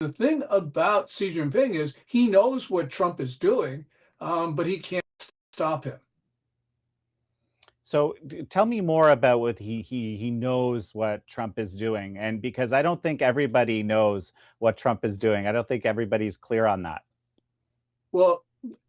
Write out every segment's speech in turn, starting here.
The thing about Xi Jinping is he knows what Trump is doing, but he can't stop him. So tell me more about what he knows what Trump is doing, and because I don't think everybody knows what Trump is doing. I don't think everybody's clear on that. Well,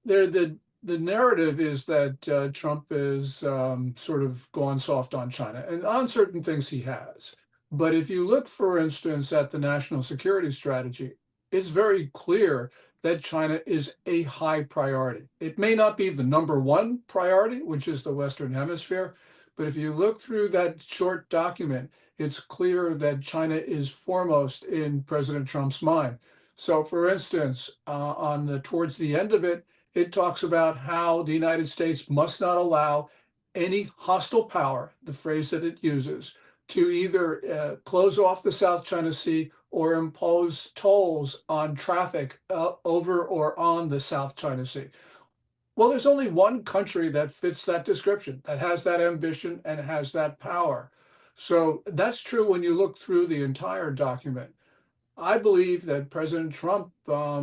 the narrative is that Trump is sort of gone soft on China, and on certain things he has. But if you look, for instance, at the national security strategy, it's very clear that China is a high priority. It may not be the number one priority, which is the Western Hemisphere, but if you look through that short document, it's clear that China is foremost in President Trump's mind. So, for instance, towards the end of it, it talks about how the United States must not allow any hostile power, the phrase that it uses, to either close off the South China Sea or impose tolls on traffic over or on the South China Sea. Well, there's only one country that fits that description, that has that ambition and has that power. So that's true when you look through the entire document. I believe that President Trump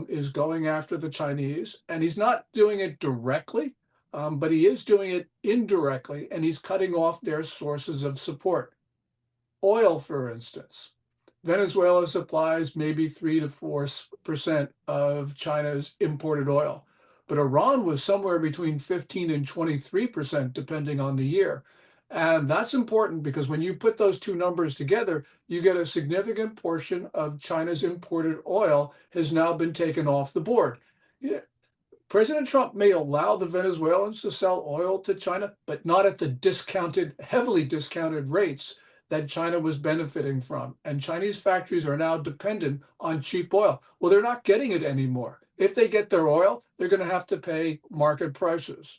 is going after the Chinese, and he's not doing it directly, but he is doing it indirectly, and he's cutting off their sources of support. Oil, for instance. Venezuela supplies maybe 3 to 4% of China's imported oil, but Iran was somewhere between 15 and 23%, depending on the year. And that's important because when you put those two numbers together, you get a significant portion of China's imported oil has now been taken off the board. Yeah. President Trump may allow the Venezuelans to sell oil to China, but not at the heavily discounted rates that China was benefiting from. And Chinese factories are now dependent on cheap oil. Well, they're not getting it anymore. If they get their oil, they're going to have to pay market prices.